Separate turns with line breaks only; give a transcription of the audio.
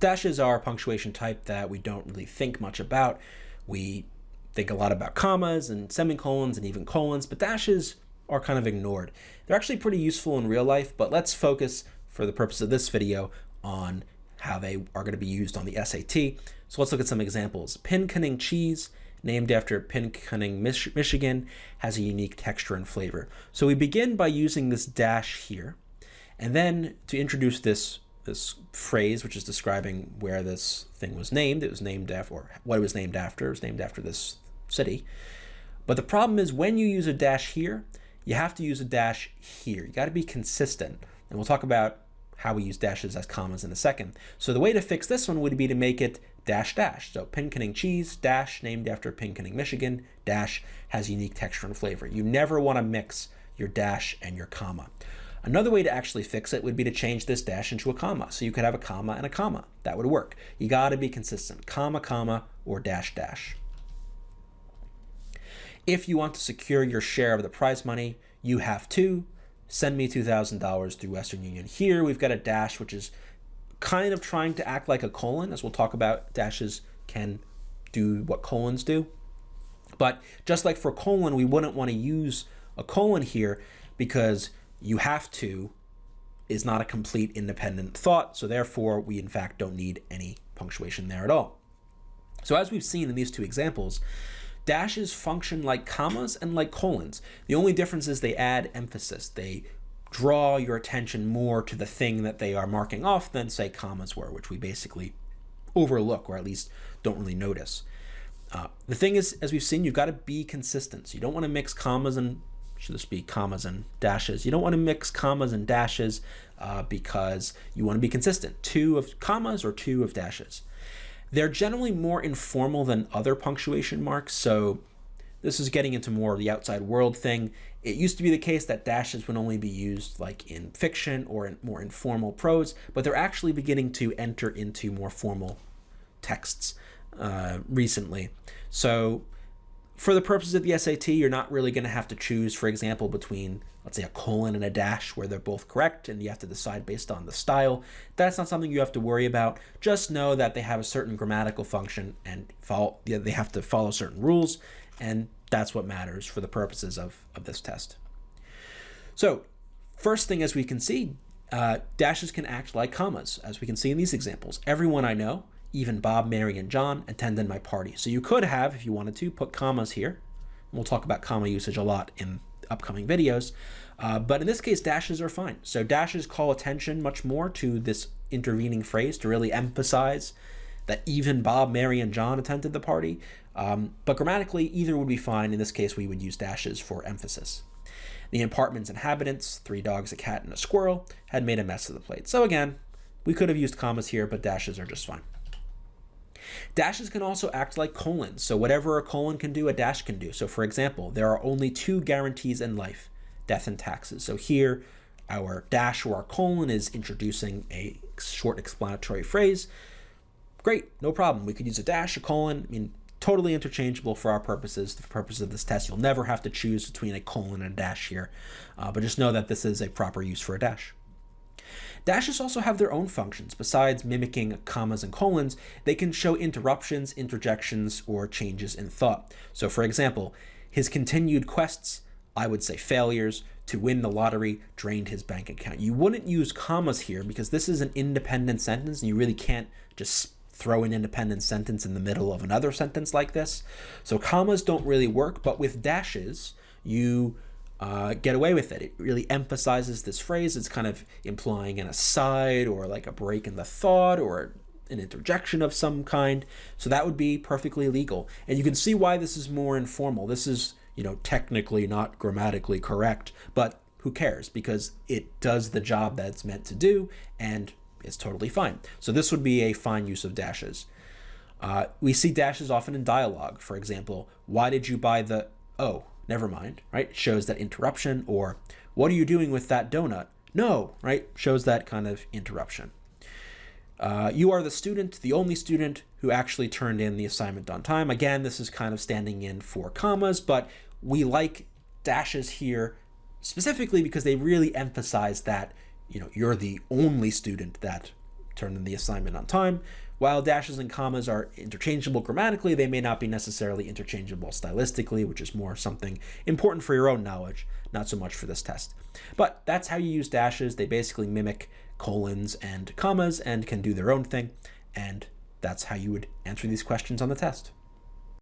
Dashes are a punctuation type that we don't really think much about. We think a lot about commas and semicolons and even colons, but dashes are kind of ignored. They're actually pretty useful in real life, but let's focus for the purpose of this video on how they are going to be used on the SAT. So let's look at some examples. Pinconning cheese, named after Pinconning, Michigan, has a unique texture and flavor. So we begin by using this dash here, and then to introduce this phrase, which is describing where this thing was named. It was named after, or what it was named after. It was named after this city. But the problem is when you use a dash here, you have to use a dash here. You got to be consistent. And we'll talk about how we use dashes as commas in a second. So the way to fix this one would be to make it dash dash. So Pinconning cheese, dash, named after Pinconning, Michigan, dash, has unique texture and flavor. You never want to mix your dash and your comma. Another way to actually fix it would be to change this dash into a comma. So you could have a comma and a comma. That would work. You got to be consistent. Comma, comma, or dash, dash. If you want to secure your share of the prize money, you have to send me $2,000 through Western Union. Here we've got a dash, which is kind of trying to act like a colon. As we'll talk about, dashes can do what colons do. But just like for colon, we wouldn't want to use a colon here because you have to is not a complete independent thought. So therefore, we in fact don't need any punctuation there at all. So as we've seen in these two examples, dashes function like commas and like colons. The only difference is they add emphasis. They draw your attention more to the thing that they are marking off than, say, commas were, which we basically overlook or at least don't really notice. The thing is, as we've seen, you've got to be consistent. So you don't want to mix commas and, should this be commas and dashes? You don't want to mix commas and dashes because you want to be consistent. 2 of commas or 2 of dashes. They're generally more informal than other punctuation marks, so this is getting into more of the outside world thing. It used to be the case that dashes would only be used like in fiction or in more informal prose, but they're actually beginning to enter into more formal texts recently. So for the purposes of the SAT, you're not really going to have to choose, for example, between, let's say, a colon and a dash where they're both correct, and you have to decide based on the style. That's not something you have to worry about. Just know that they have a certain grammatical function and they have to follow certain rules, and that's what matters for the purposes of this test. So first thing, as we can see, dashes can act like commas, as we can see in these examples. Everyone I know, even Bob, Mary, and John, attended my party. So you could have, if you wanted to, put commas here. We'll talk about comma usage a lot in upcoming videos. But in this case, dashes are fine. So dashes call attention much more to this intervening phrase to really emphasize that even Bob, Mary, and John attended the party. But grammatically, either would be fine. In this case, we would use dashes for emphasis. The apartment's inhabitants, 3 dogs, a cat, and a squirrel, had made a mess of the plate. So again, we could have used commas here, but dashes are just fine. Dashes can also act like colons. So whatever a colon can do, a dash can do. So for example, there are only 2 guarantees in life, death and taxes. So here, our dash or our colon is introducing a short explanatory phrase. Great, no problem. We could use a dash, a colon. I mean, totally interchangeable for our purposes. For the purpose of this test, you'll never have to choose between a colon and a dash here. But just know that this is a proper use for a dash. Dashes also have their own functions. Besides mimicking commas and colons, they can show interruptions, interjections, or changes in thought. So for example, his continued quests, I would say failures, to win the lottery drained his bank account. You wouldn't use commas here because this is an independent sentence and you really can't just throw an independent sentence in the middle of another sentence like this. So commas don't really work, but with dashes, you get away with it. It really emphasizes this phrase. It's kind of implying an aside or like a break in the thought or an interjection of some kind. So that would be perfectly legal. And you can see why this is more informal. This is, technically not grammatically correct, but who cares? Because it does the job that it's meant to do and it's totally fine. So this would be a fine use of dashes. We see dashes often in dialogue. For example, why did you buy the, oh, never mind, right? It shows that interruption. Or what are you doing with that donut? No, right? Shows that kind of interruption. You are the student, the only student who actually turned in the assignment on time. Again, this is kind of standing in for commas, but we like dashes here specifically because they really emphasize that, you're the only student that turn in the assignment on time. While dashes and commas are interchangeable grammatically, they may not be necessarily interchangeable stylistically, which is more something important for your own knowledge, not so much for this test. But that's how you use dashes. They basically mimic colons and commas and can do their own thing. And that's how you would answer these questions on the test.